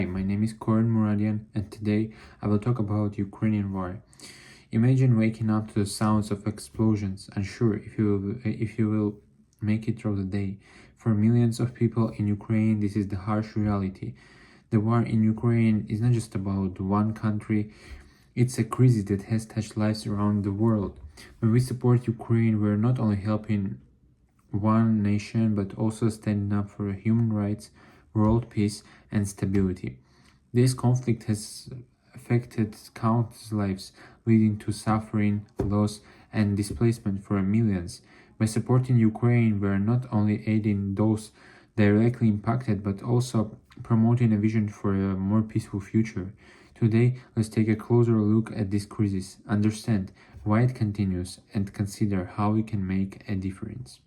My name is Koran Muradian, and today I will talk about Ukrainian war. Imagine waking up to the sounds of explosions, unsure if you will make it through the day. For millions of people in Ukraine, this is the harsh reality. The war in Ukraine is not just about one country, it's a crisis that has touched lives around the world. When we support Ukraine, we're not only helping one nation but also standing up for human rights, world peace, and stability. This conflict has affected countless lives, leading to suffering, loss, and displacement for millions. By supporting Ukraine, we are not only aiding those directly impacted but also promoting a vision for a more peaceful future. Today, let's take a closer look at this crisis, understand why it continues, and consider how we can make a difference.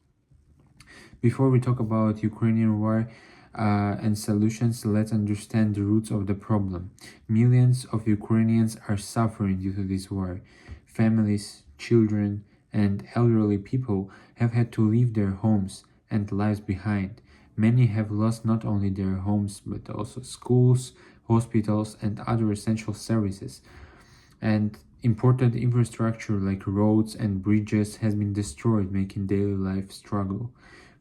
Before we talk about Ukrainian war and solutions, let's understand the roots of the problem. Millions of Ukrainians are suffering due to this war. Families, children, and elderly people have had to leave their homes and lives behind. Many have lost not only their homes but also schools, hospitals, and other essential services. And important infrastructure like roads and bridges has been destroyed, making daily life struggle.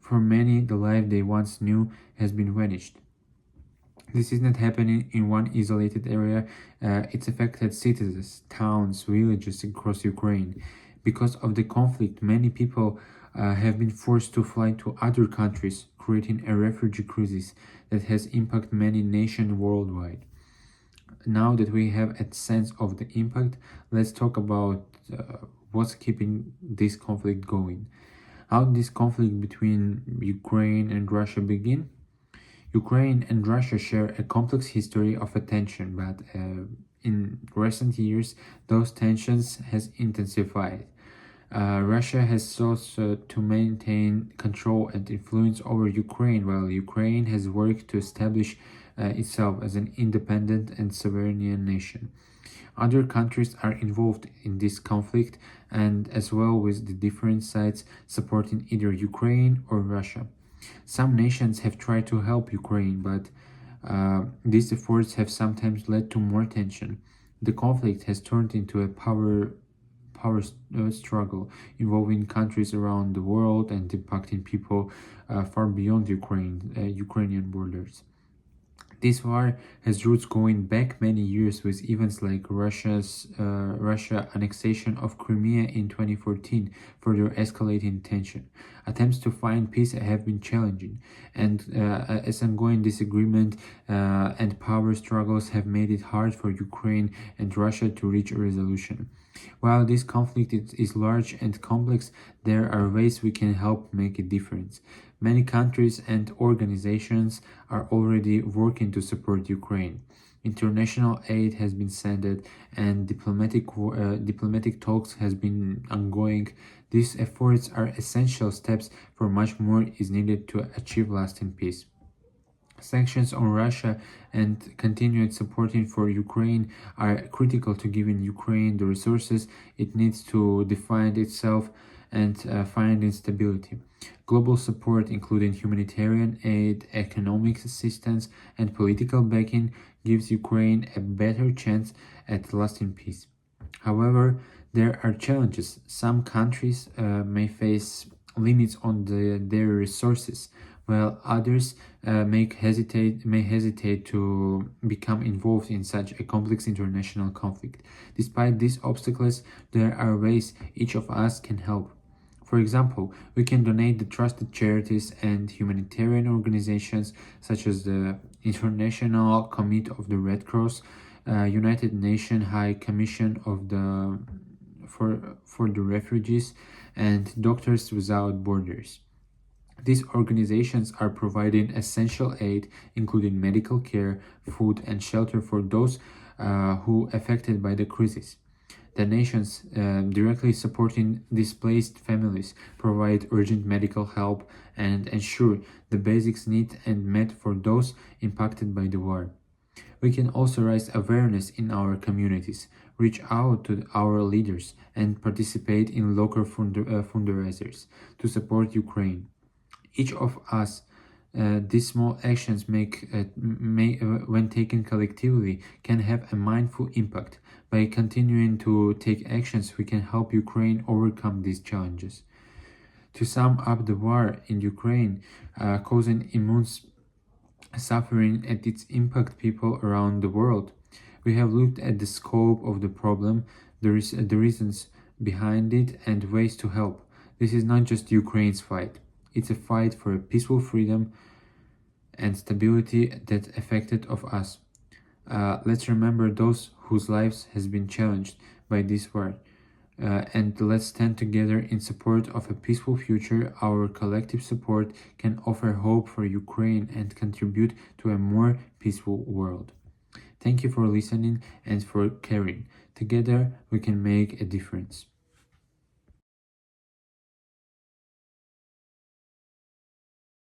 For many, the life they once knew has been vanished. This is not happening in one isolated area, it's affected cities, towns, villages across Ukraine. Because of the conflict, many people have been forced to fly to other countries, creating a refugee crisis that has impacted many nations worldwide. Now that we have a sense of the impact, let's talk about what's keeping this conflict going. How did this conflict between Ukraine and Russia begin? Ukraine and Russia share a complex history of tension, but in recent years, those tensions has intensified. Russia has sought to maintain control and influence over Ukraine, while Ukraine has worked to establish itself as an independent and sovereign nation. Other countries are involved in this conflict, and as well with the different sides supporting either Ukraine or Russia. Some nations have tried to help Ukraine, but these efforts have sometimes led to more tension. The conflict has turned into a power struggle involving countries around the world and impacting people far beyond Ukrainian borders. This war has roots going back many years, with events like Russia annexation of Crimea in 2014 further escalating tension. Attempts to find peace have been challenging, and as ongoing disagreement and power struggles have made it hard for Ukraine and Russia to reach a resolution. While this conflict is large and complex, there are ways we can help make a difference. Many countries and organizations are already working to support Ukraine. International aid has been sent and diplomatic talks has been ongoing. These efforts are essential steps, for much more is needed to achieve lasting peace. Sanctions on Russia and continued supporting for Ukraine are critical to giving Ukraine the resources it needs to defend itself and find stability. Global support, including humanitarian aid, economic assistance, and political backing, gives Ukraine a better chance at lasting peace. However, there are challenges. Some countries may face limits on their resources, while others may hesitate to become involved in such a complex international conflict. Despite these obstacles, there are ways each of us can help. For example, we can donate to trusted charities and humanitarian organizations such as the International Committee of the Red Cross, United Nations High Commission for the Refugees, and Doctors Without Borders. These organizations are providing essential aid, including medical care, food, and shelter for those who are affected by the crisis. The nations directly supporting displaced families provide urgent medical help and ensure the basics needs and met for those impacted by the war. We can also raise awareness in our communities, reach out to our leaders, and participate in local fundraisers to support Ukraine. Each of us These small actions when taken collectively, can have a mindful impact. By continuing to take actions, we can help Ukraine overcome these challenges. To sum up, the war in Ukraine causing immense suffering and its impact people around the world. We have looked at the scope of the problem, the reasons behind it, and ways to help. This is not just Ukraine's fight. It's a fight for a peaceful freedom and stability that affected of us. Let's remember those whose lives has been challenged by this war. And let's stand together in support of a peaceful future. Our collective support can offer hope for Ukraine and contribute to a more peaceful world. Thank you for listening and for caring. Together we can make a difference.